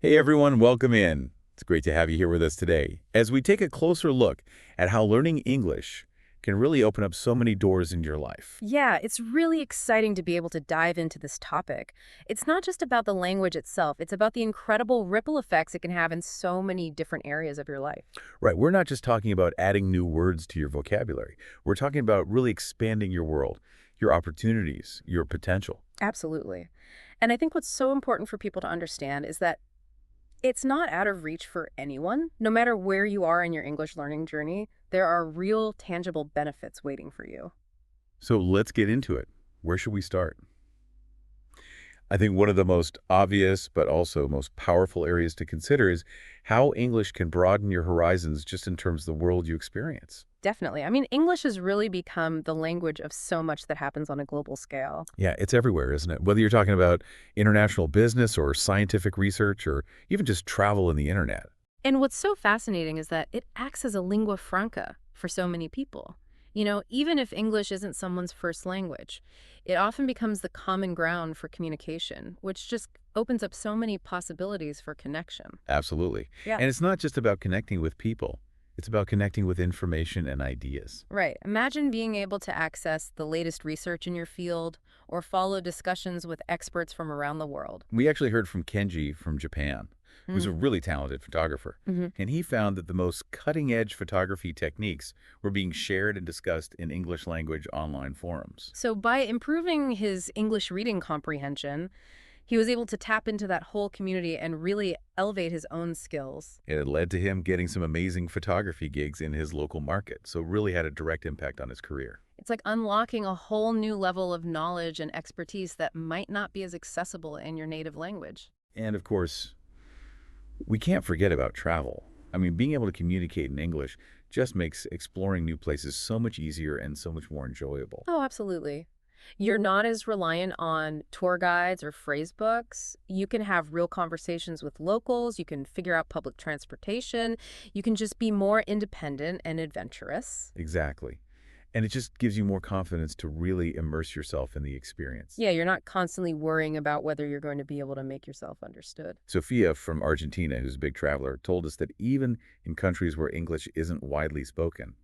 Hey everyone, welcome in. It's great to have you here with us today as we take a closer look at how learning English can really open up so many doors in your life. Yeah, it's really exciting to be able to dive into this topic. It's not just about the language itself, it's about the incredible ripple effects it can have in so many different areas of your life. Right, we're not just talking about adding new words to your vocabulary. We're talking about really expanding your world, your opportunities, your potential. Absolutely. And I think what's so important for people to understand is that it's not out of reach for anyone. No matter where you are in your English learning journey, there are real, tangible benefits waiting for you. So let's get into it. Where should we start? I think one of the most obvious but also most powerful areas to consider is how English can broaden your horizons just in terms of the world you experience. Definitely. I mean, English has really become the language of so much that happens on a global scale. Yeah, it's everywhere, isn't it? Whether you're talking about international business or scientific research or even just travel and the internet. And what's so fascinating is that it acts as a lingua franca for so many people. Even if English isn't someone's first language, it often becomes the common ground for communication, which just opens up so many possibilities for connection. Absolutely. Yeah. And it's not just about connecting with people. It's about connecting with information and ideas. Right. Imagine being able to access the latest research in your field or follow discussions with experts from around the world. We actually heard from Kenji from Japan, who's a really talented photographer. Mm-hmm. And he found that the most cutting-edge photography techniques were being shared and discussed in English language online forums. So, by improving his English reading comprehension, he was able to tap into that whole community and really elevate his own skills. It led to him getting some amazing photography gigs in his local market, so really had a direct impact on his career. It's like unlocking a whole new level of knowledge and expertise that might not be as accessible in your native language. And of course, we can't forget about travel. I mean, being able to communicate in English just makes exploring new places so much easier and so much more enjoyable. Oh, absolutely. You're not as reliant on tour guides or phrase books. You can have real conversations with locals. You can figure out public transportation. You can just be more independent and adventurous. Exactly. And it just gives you more confidence to really immerse yourself in the experience. Yeah, you're not constantly worrying about whether you're going to be able to make yourself understood. Sophia from Argentina, who's a big traveler, told us that even in countries where English isn't widely spoken,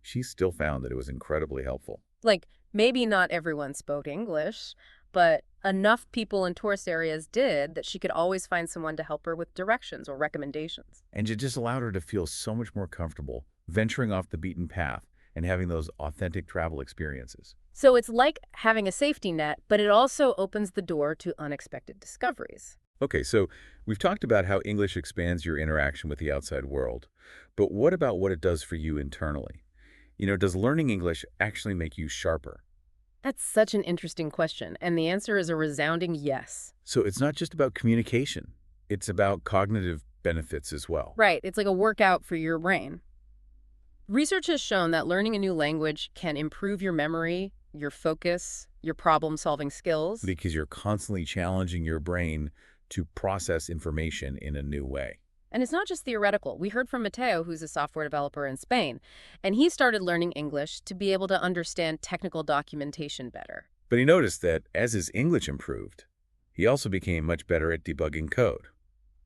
she still found that it was incredibly helpful. Like, maybe not everyone spoke English, but enough people in tourist areas did that she could always find someone to help her with directions or recommendations. And it just allowed her to feel so much more comfortable venturing off the beaten path and having those authentic travel experiences. So it's like having a safety net, but it also opens the door to unexpected discoveries. Okay, so we've talked about how English expands your interaction with the outside world, but what about what it does for you internally? Does learning English actually make you sharper? That's such an interesting question, and the answer is a resounding yes. So it's not just about communication, it's about cognitive benefits as well. Right, it's like a workout for your brain. Research has shown that learning a new language can improve your memory, your focus, your problem-solving skills. Because you're constantly challenging your brain to process information in a new way. And it's not just theoretical. We heard from Mateo, who's a software developer in Spain, and he started learning English to be able to understand technical documentation better. But he noticed that as his English improved, he also became much better at debugging code.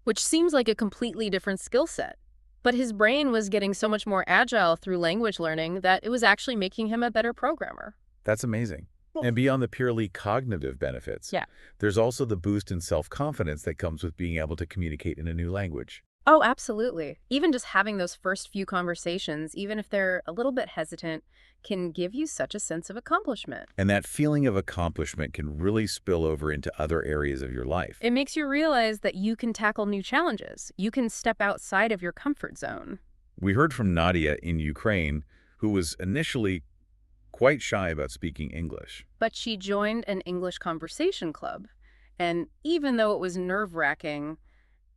Which seems like a completely different skill set. But his brain was getting so much more agile through language learning that it was actually making him a better programmer. That's amazing. And beyond the purely cognitive benefits, Yeah. there's also the boost in self-confidence that comes with being able to communicate in a new language. Oh, absolutely. Even just having those first few conversations, even if they're a little bit hesitant, can give you such a sense of accomplishment. And that feeling of accomplishment can really spill over into other areas of your life. It makes you realize that you can tackle new challenges. You can step outside of your comfort zone. We heard from Nadia in Ukraine, who was initially quite shy about speaking English. But she joined an English conversation club. And even though it was nerve-wracking,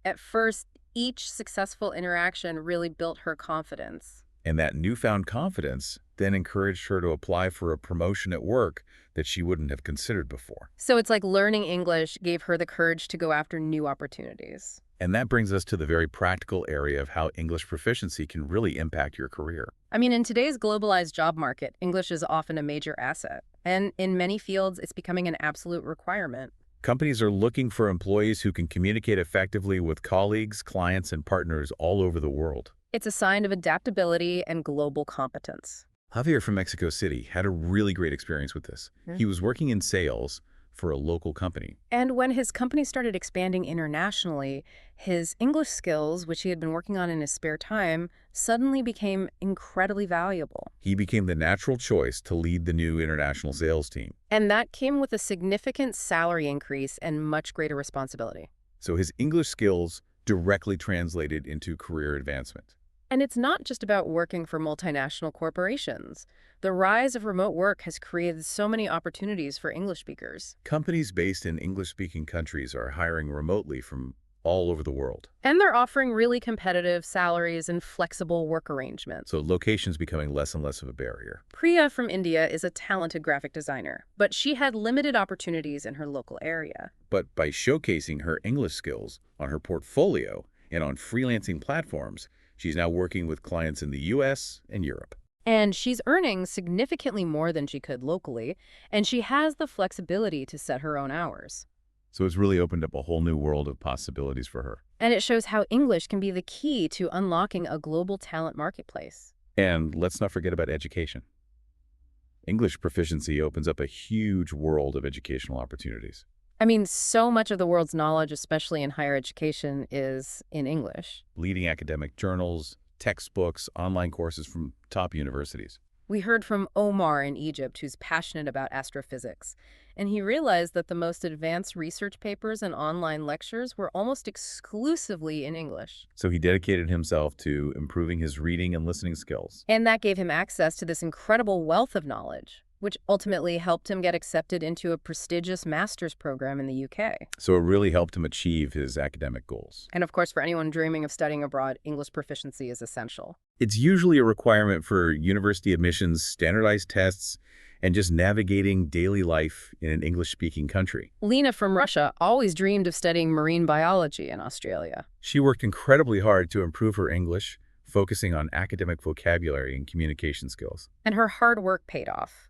at first, each successful interaction really built her confidence. And that newfound confidence then encouraged her to apply for a promotion at work that she wouldn't have considered before. So it's like learning English gave her the courage to go after new opportunities. And that brings us to the very practical area of how English proficiency can really impact your career. I mean, in today's globalized job market, English is often a major asset. And in many fields, it's becoming an absolute requirement. Companies are looking for employees who can communicate effectively with colleagues, clients, and partners all over the world. It's a sign of adaptability and global competence. Javier from Mexico City had a really great experience with this. He was working in sales for a local company. And when his company started expanding internationally, his English skills, which he had been working on in his spare time, suddenly became incredibly valuable. He became the natural choice to lead the new international sales team. And that came with a significant salary increase and much greater responsibility. So his English skills directly translated into career advancement. And it's not just about working for multinational corporations. The rise of remote work has created so many opportunities for English speakers. Companies based in English-speaking countries are hiring remotely from all over the world. And they're offering really competitive salaries and flexible work arrangements. So location's becoming less and less of a barrier. Priya from India is a talented graphic designer, but she had limited opportunities in her local area. But by showcasing her English skills on her portfolio and on freelancing platforms, she's now working with clients in the US and Europe. And she's earning significantly more than she could locally, and she has the flexibility to set her own hours. So it's really opened up a whole new world of possibilities for her. And it shows how English can be the key to unlocking a global talent marketplace. And let's not forget about education. English proficiency opens up a huge world of educational opportunities. I mean, so much of the world's knowledge, especially in higher education, is in English. Leading academic journals, textbooks, online courses from top universities. We heard from Omar in Egypt, who's passionate about astrophysics, and he realized that the most advanced research papers and online lectures were almost exclusively in English. So he dedicated himself to improving his reading and listening skills. And that gave him access to this incredible wealth of knowledge, which ultimately helped him get accepted into a prestigious master's program in the UK. So it really helped him achieve his academic goals. And of course, for anyone dreaming of studying abroad, English proficiency is essential. It's usually a requirement for university admissions, standardized tests, and just navigating daily life in an English-speaking country. Lena from Russia always dreamed of studying marine biology in Australia. She worked incredibly hard to improve her English, focusing on academic vocabulary and communication skills. And her hard work paid off.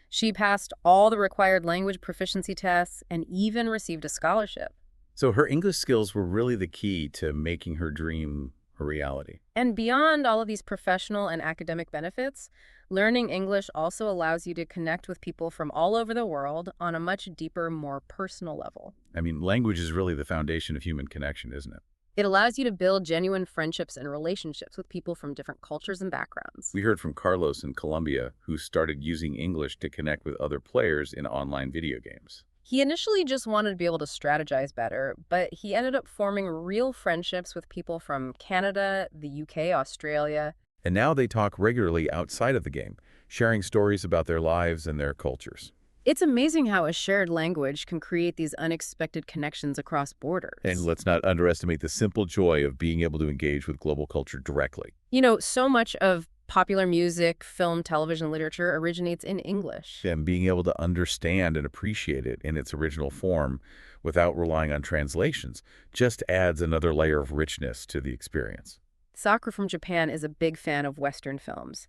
She passed all the required language proficiency tests and even received a scholarship. So her English skills were really the key to making her dream a reality. And beyond all of these professional and academic benefits, learning English also allows you to connect with people from all over the world on a much deeper, more personal level. I mean, language is really the foundation of human connection, isn't it? It allows you to build genuine friendships and relationships with people from different cultures and backgrounds. We heard from Carlos in Colombia, who started using English to connect with other players in online video games. He initially just wanted to be able to strategize better, but he ended up forming real friendships with people from Canada, the UK, Australia. And now they talk regularly outside of the game, sharing stories about their lives and their cultures. It's amazing how a shared language can create these unexpected connections across borders. And let's not underestimate the simple joy of being able to engage with global culture directly. You know, so much of popular music, film, television, literature originates in English. And being able to understand and appreciate it in its original form without relying on translations just adds another layer of richness to the experience. Sakura from Japan is a big fan of Western films.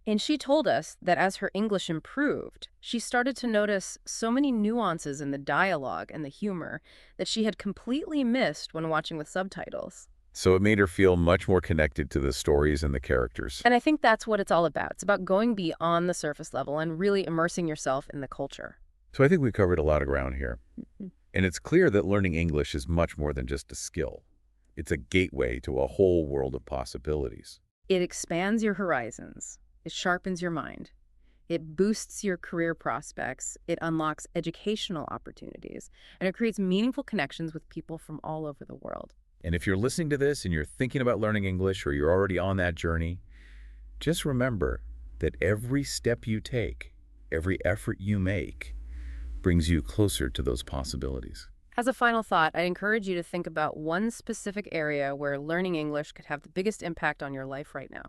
And she told us that as her English improved, she started to notice so many nuances in the dialogue and the humor that she had completely missed when watching with subtitles. So it made her feel much more connected to the stories and the characters. And I think that's what it's all about. It's about going beyond the surface level and really immersing yourself in the culture. So I think we covered a lot of ground here. And it's clear that learning English is much more than just a skill. It's a gateway to a whole world of possibilities. It expands your horizons. It sharpens your mind. It boosts your career prospects. It unlocks educational opportunities. And it creates meaningful connections with people from all over the world. And if you're listening to this and you're thinking about learning English or you're already on that journey, just remember that every step you take, every effort you make, brings you closer to those possibilities. As a final thought, I encourage you to think about one specific area where learning English could have the biggest impact on your life right now.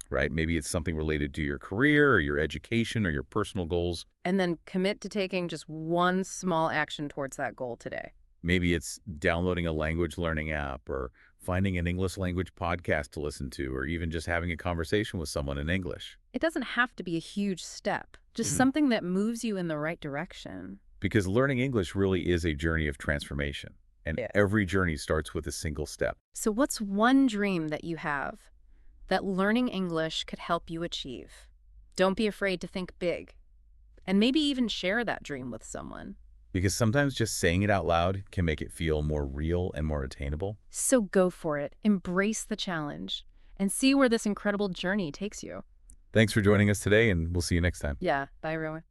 Right? Maybe it's something related to your career or your education or your personal goals. And then commit to taking just one small action towards that goal today. Maybe it's downloading a language learning app or finding an English language podcast to listen to, or even just having a conversation with someone in English. It doesn't have to be a huge step, just something that moves you in the right direction. because learning English really is a journey of transformation, and Yeah. every journey starts with a single step. So what's one dream that you have that learning English could help you achieve? Don't be afraid to think big, and maybe even share that dream with someone. Because sometimes just saying it out loud can make it feel more real and more attainable. So go for it, embrace the challenge, and see where this incredible journey takes you. Thanks for joining us today, and we'll see you next time. Yeah, bye everyone.